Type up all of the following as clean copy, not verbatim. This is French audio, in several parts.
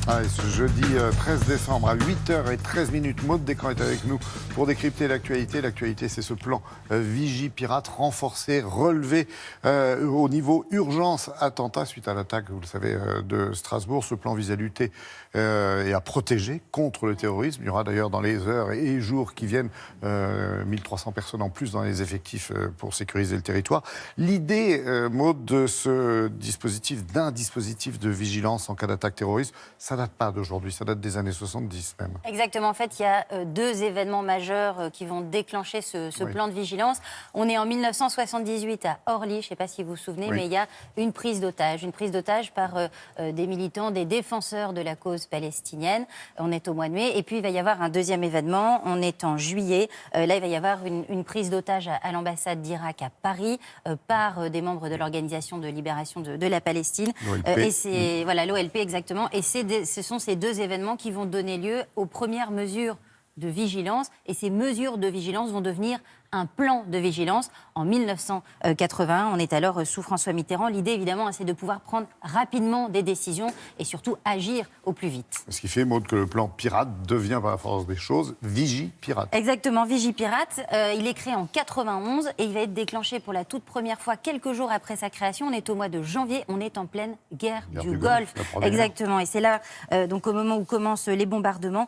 Allez, ce jeudi 13 décembre à 8h13, Maud Descamps est avec nous pour décrypter l'actualité. L'actualité, c'est ce plan Vigipirate renforcé, relevé au niveau urgence attentat suite à l'attaque, vous le savez, de Strasbourg. Ce plan vise à lutter et à protéger contre le terrorisme. Il y aura d'ailleurs dans les heures et jours qui viennent 1300 personnes en plus dans les effectifs pour sécuriser le territoire. L'idée, Maud, de ce dispositif, d'un dispositif de vigilance en cas d'attaque terroriste, ça date pas d'aujourd'hui, ça date des années 70 même. Exactement, en fait, il y a deux événements majeurs qui vont déclencher ce plan de vigilance. On est en 1978 à Orly, je ne sais pas si vous vous souvenez, mais il y a une prise d'otage par des militants, des défenseurs de la cause palestinienne. On est au mois de mai, et puis il va y avoir un deuxième événement, on est en juillet. Là, il va y avoir une prise d'otage à l'ambassade d'Irak à Paris par des membres de l'Organisation de libération de la Palestine. Et c'est voilà, l'OLP exactement, et ce sont ces deux événements qui vont donner lieu aux premières mesures de vigilance. Et ces mesures de vigilance vont devenir un plan de vigilance en 1981. On est alors sous François Mitterrand. L'idée, évidemment, c'est de pouvoir prendre rapidement des décisions et surtout agir au plus vite. Ce qui fait, Maud, que le plan pirate devient, par la force des choses, Vigipirate. Exactement, Vigipirate. Il est créé en 91 et il va être déclenché pour la toute première fois quelques jours après sa création. On est au mois de janvier, on est en pleine guerre du Golfe. Exactement, et c'est là, donc au moment où commencent les bombardements,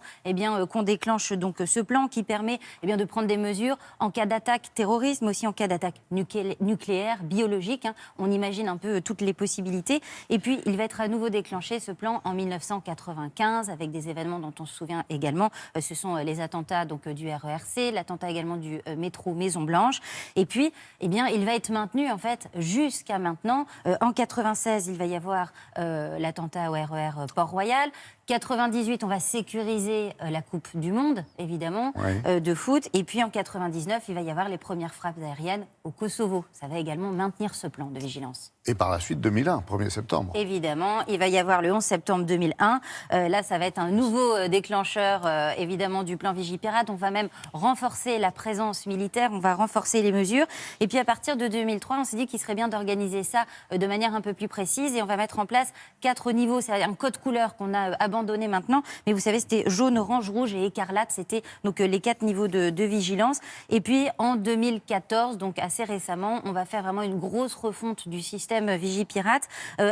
qu'on déclenche donc ce plan qui permet de prendre des mesures en cas d'attaque terroriste, mais aussi en cas d'attaque nucléaire, biologique. On imagine un peu toutes les possibilités. Et puis, il va être à nouveau déclenché, ce plan, en 1995, avec des événements dont on se souvient également. Ce sont les attentats donc, du RERC, l'attentat également du métro Maison-Blanche. Et puis, il va être maintenu, en fait, jusqu'à maintenant. En 96, il va y avoir l'attentat au RER Port-Royal. 98, on va sécuriser la Coupe du Monde, évidemment, de foot. Et puis en 99, il va y avoir les premières frappes aériennes au Kosovo. Ça va également maintenir ce plan de vigilance. Et par la suite, 2001, 1er septembre. Évidemment, il va y avoir le 11 septembre 2001. Là, ça va être un nouveau déclencheur, évidemment, du plan Vigipirate. On va même renforcer la présence militaire, on va renforcer les mesures. Et puis à partir de 2003, on s'est dit qu'il serait bien d'organiser ça de manière un peu plus précise. Et on va mettre en place 4 niveaux. C'est un code couleur qu'on a abandonné maintenant. Mais vous savez, c'était jaune, orange, rouge et écarlate. C'était donc les 4 niveaux de vigilance. Et puis en 2014, donc assez récemment, on va faire vraiment une grosse refonte du système Vigipirate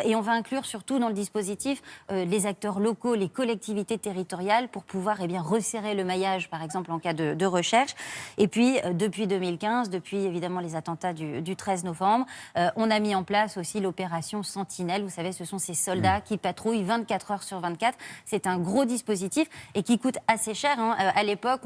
et on va inclure surtout dans le dispositif les acteurs locaux, les collectivités territoriales pour pouvoir resserrer le maillage, par exemple en cas de recherche. Et puis depuis 2015, depuis évidemment les attentats du 13 novembre, on a mis en place aussi l'opération Sentinelle. Vous savez, ce sont ces soldats qui patrouillent 24 heures sur 24. C'est un gros dispositif et qui coûte assez cher. À l'époque,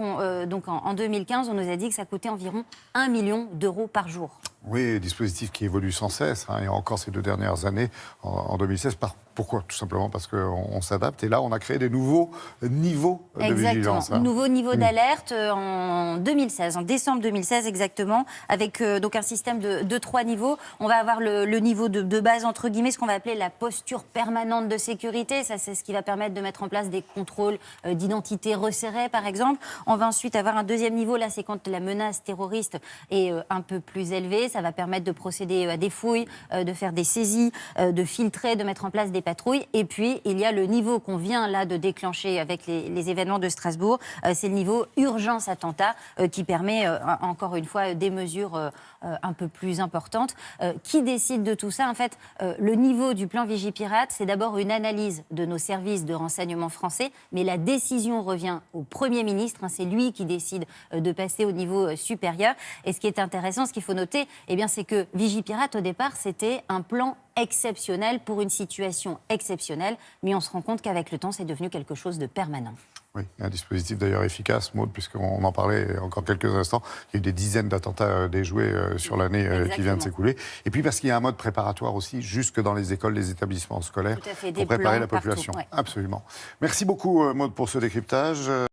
donc en 2015, on nous a dit que ça coûtait environ 1 million d'euros par jour. Oui, dispositif qui évolue sans cesse, et encore ces 2 dernières années, en 2016. Pourquoi ? Tout simplement parce qu'on s'adapte. Et là, on a créé des nouveaux niveaux de vigilance. Nouveau niveau d'alerte en 2016, en décembre 2016 exactement, avec donc un système de 3 niveaux. On va avoir le niveau de base, entre guillemets, ce qu'on va appeler la posture permanente de sécurité. Ça, c'est ce qui va permettre de mettre en place des contrôles d'identité resserrés, par exemple. On va ensuite avoir un deuxième niveau. Là, c'est quand la menace terroriste est un peu plus élevée. Ça va permettre de procéder à des fouilles, de faire des saisies, de filtrer, de mettre en place des patrouilles. Et puis, il y a le niveau qu'on vient là de déclencher avec les événements de Strasbourg. C'est le niveau urgence attentat qui permet, encore une fois, des mesures un peu plus importantes. Qui décide de tout ça ? En fait, le niveau du plan Vigipirate, c'est d'abord une analyse de nos services de renseignement français, mais la décision revient au Premier ministre. C'est lui qui décide de passer au niveau supérieur. Et ce qui est intéressant, ce qu'il faut noter, c'est que Vigipirate, au départ, c'était un plan exceptionnel pour une situation exceptionnelle, mais on se rend compte qu'avec le temps, c'est devenu quelque chose de permanent. Oui, un dispositif d'ailleurs efficace, Maud, puisqu'on en parlait encore quelques instants. Il y a eu des dizaines d'attentats déjoués sur l'année qui vient de s'écouler. Et puis parce qu'il y a un mode préparatoire aussi, jusque dans les écoles, les établissements scolaires, pour préparer la population. Partout, Absolument. Merci beaucoup, Maud, pour ce décryptage.